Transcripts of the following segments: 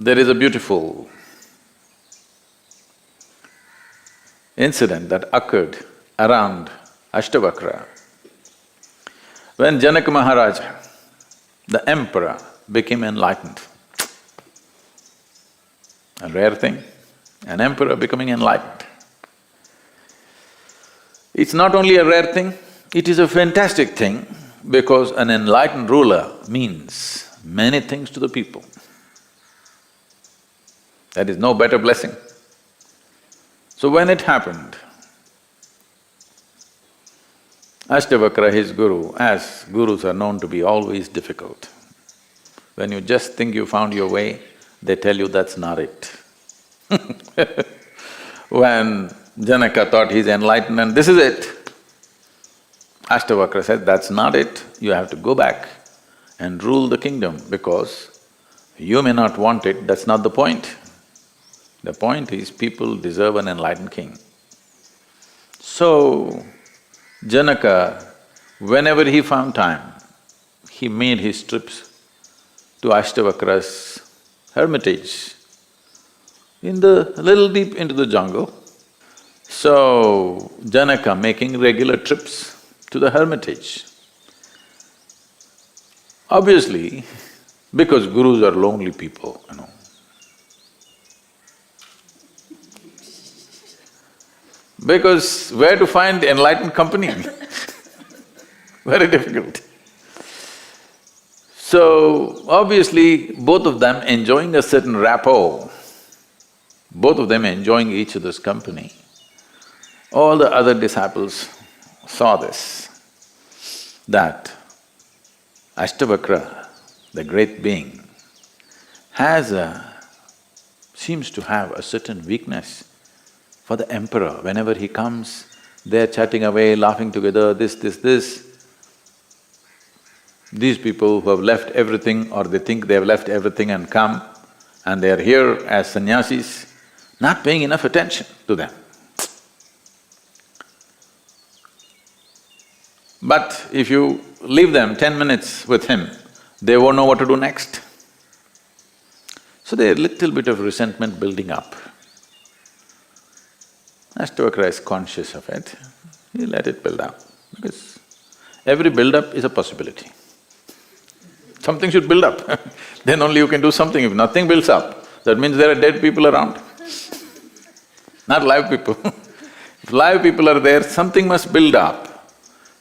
There is a beautiful incident that occurred around ASHTAVAKRA. When Janaka Maharaja, the emperor, became enlightened. A rare thing, an emperor becoming enlightened. It's not only a rare thing, it is a fantastic thing because an enlightened ruler means many things to the people. There is no better blessing. So when it happened, ASHTAVAKRA, his guru, as gurus are known to be always difficult. When you just think you found your way, they tell you that's not it. When Janaka thought he's enlightened and this is it, ASHTAVAKRA said, that's not it, you have to go back and rule the kingdom because you may not want it, that's not the point. The point is people deserve an enlightened king. So, Janaka, whenever he found time, he made his trips to ASHTAVAKRA's hermitage in the… little deep into the jungle. So, Janaka making regular trips to the hermitage. Obviously, because gurus are lonely people, you know. Because where to find enlightened company? Very difficult. So, obviously, both of them enjoying a certain rapport, both of them enjoying each other's company, all the other disciples saw this, that ASHTAVAKRA, the great being, seems to have a certain weakness for the emperor. Whenever he comes, they're chatting away, laughing together, this. These people who have left everything or they think they have left everything and come and they are here as sannyasis, not paying enough attention to them. But if you leave them 10 minutes with him, they won't know what to do next. So there's a little bit of resentment building up. ASHTAVAKRA is conscious of it, he let it build up, because every build-up is a possibility. Something should build up, then only you can do something. If nothing builds up, that means there are dead people around, not live people. If live people are there, something must build up.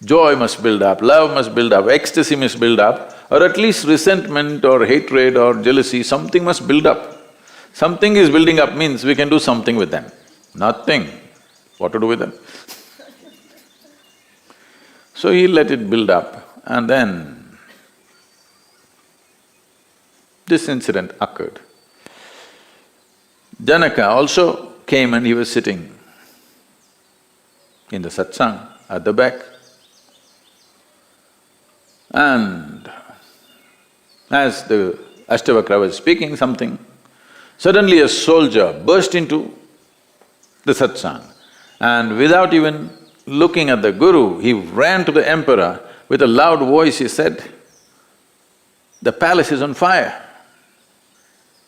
Joy must build up, love must build up, ecstasy must build up, or at least resentment or hatred or jealousy, something must build up. Something is building up means we can do something with them. Nothing, what to do with them? So he let it build up and then this incident occurred. Janaka also came and he was sitting in the satsang at the back. And as the ASHTAVAKRA was speaking something, suddenly a soldier burst into the satsang and without even looking at the guru, he ran to the emperor. With a loud voice he said, "The palace is on fire.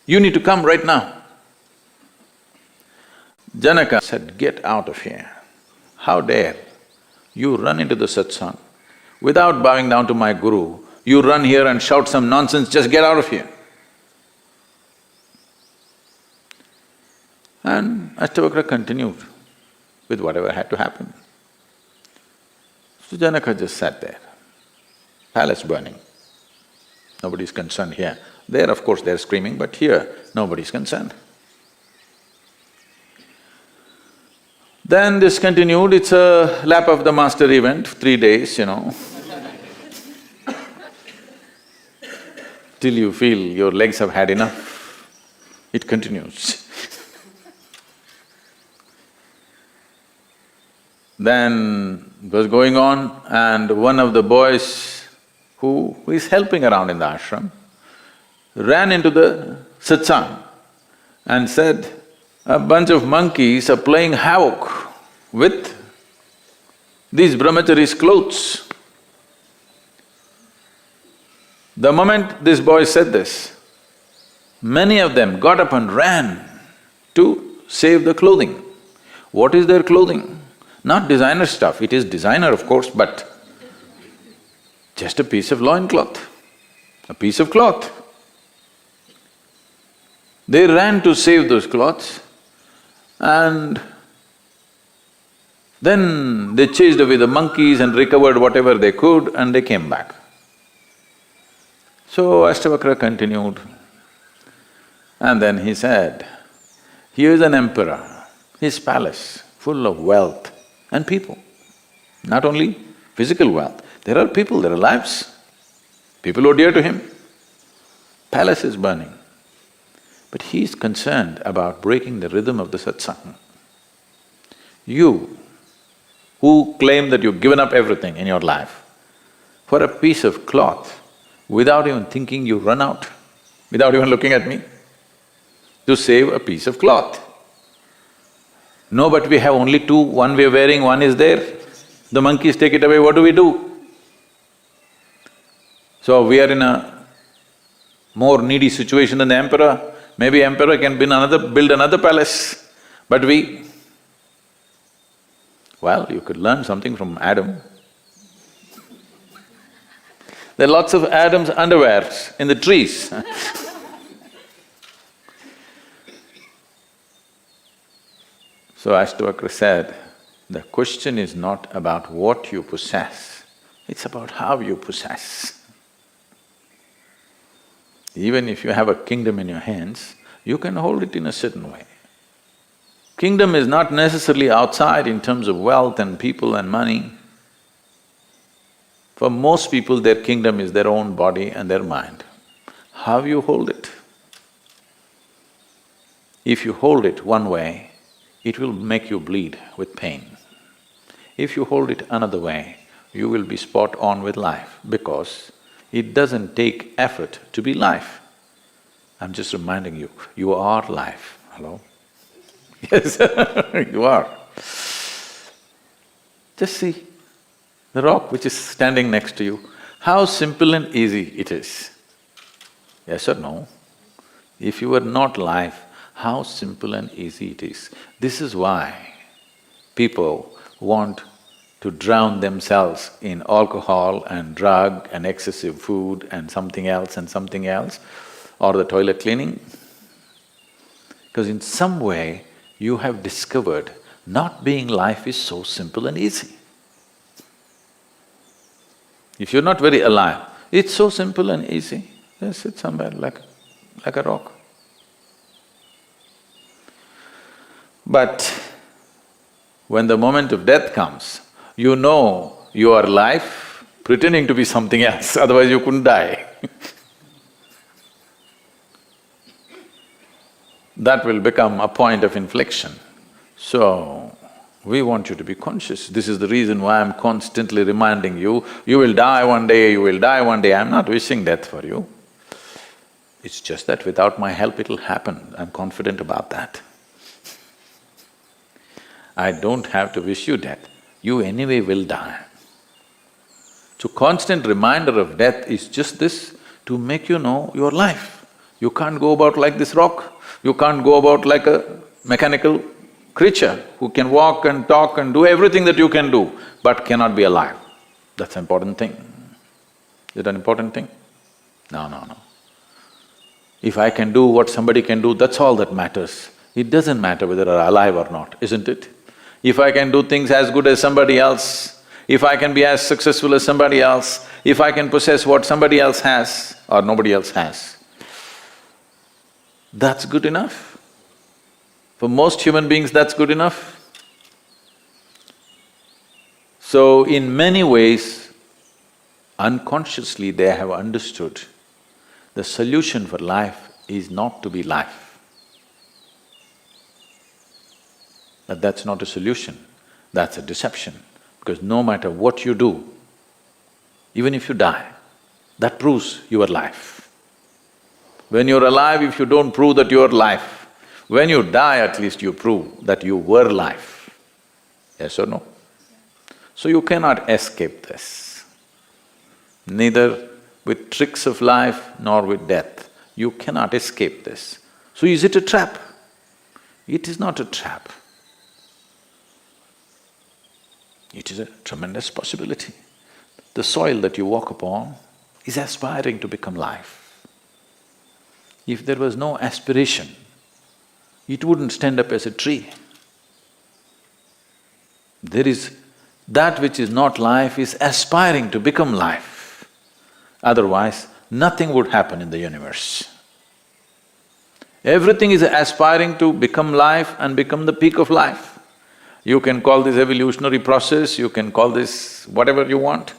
You need to come right now." Janaka said, "Get out of here. How dare you run into the satsang without bowing down to my guru, you run here and shout some nonsense, just get out of here." And ASHTAVAKRA continued with whatever had to happen. So Janaka just sat there, palace burning. Nobody's concerned here. There, of course, they're screaming, but here, nobody's concerned. Then this continued, it's a lap of the master event, 3 days, you know. Till you feel your legs have had enough, it continues. Then it was going on and one of the boys who is helping around in the ashram ran into the satsang and said, "A bunch of monkeys are playing havoc with these brahmachari's clothes." The moment this boy said this, Many of them got up and ran to save the clothing. What is their clothing? Not designer stuff, it is designer of course, but just a piece of loincloth, a piece of cloth. They ran to save those cloths and then they chased away the monkeys and recovered whatever they could and they came back. So ASHTAVAKRA continued and then he said, here's an emperor, his palace full of wealth and people. Not only physical wealth, there are people, there are lives, people who are dear to him. Palace is burning, but he is concerned about breaking the rhythm of the satsang. You, who claim that you've given up everything in your life, for a piece of cloth, without even thinking you run out, without even looking at me, to save a piece of cloth. No, but we have only two, one we are wearing, one is there. The monkeys take it away, what do we do? So we are in a more needy situation than the emperor. Maybe emperor can build another palace, but we… Well, you could learn something from Adam. There are lots of Adam's underwears in the trees. So ASHTAVAKRA said, the question is not about what you possess, it's about how you possess. Even if you have a kingdom in your hands, you can hold it in a certain way. Kingdom is not necessarily outside in terms of wealth and people and money. For most people, their kingdom is their own body and their mind. How you hold it? If you hold it one way, it will make you bleed with pain. If you hold it another way, you will be spot on with life because it doesn't take effort to be life. I'm just reminding you, you are life, hello? Yes, you are. Just see the rock which is standing next to you, how simple and easy it is. Yes or no? If you were not life, how simple and easy it is. This is why people want to drown themselves in alcohol and drug and excessive food and something else, or the toilet cleaning. Because in some way, you have discovered not being life is so simple and easy. If you're not very alive, it's so simple and easy, just sit somewhere like a rock. But when the moment of death comes, you know you are life pretending to be something else, otherwise you couldn't die. That will become a point of inflection. So, we want you to be conscious. This is the reason why I'm constantly reminding you, you will die one day, you will die one day. I'm not wishing death for you. It's just that without my help it'll happen, I'm confident about that. I don't have to wish you death, you anyway will die. So constant reminder of death is just this, to make you know your life. You can't go about like this rock, you can't go about like a mechanical creature who can walk and talk and do everything that you can do, but cannot be alive. That's an important thing. Is it an important thing? No. If I can do what somebody can do, that's all that matters. It doesn't matter whether I'm alive or not, isn't it? If I can do things as good as somebody else, if I can be as successful as somebody else, if I can possess what somebody else has or nobody else has, that's good enough. For most human beings, that's good enough. So, in many ways, unconsciously they have understood the solution for life is not to be life. But that's not a solution, that's a deception. Because no matter what you do, even if you die, that proves your life. When you're alive, if you don't prove that you're life, when you die, at least you prove that you were life. Yes or no? So you cannot escape this. Neither with tricks of life nor with death. You cannot escape this. So is it a trap? It is not a trap. It is a tremendous possibility. The soil that you walk upon is aspiring to become life. If there was no aspiration, it wouldn't stand up as a tree. There is… that which is not life is aspiring to become life. Otherwise, nothing would happen in the universe. Everything is aspiring to become life and become the peak of life. You can call this evolutionary process, you can call this whatever you want,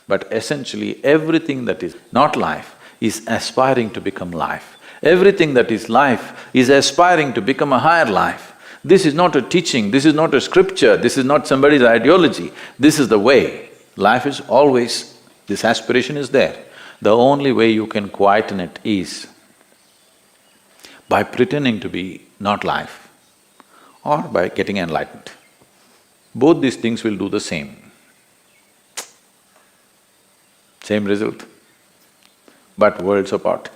but essentially everything that is not life is aspiring to become life. Everything that is life is aspiring to become a higher life. This is not a teaching, this is not a scripture, this is not somebody's ideology, this is the way. Life is always… this aspiration is there. The only way you can quieten it is by pretending to be not life or by getting enlightened. Both these things will do the same. Same result, but worlds apart.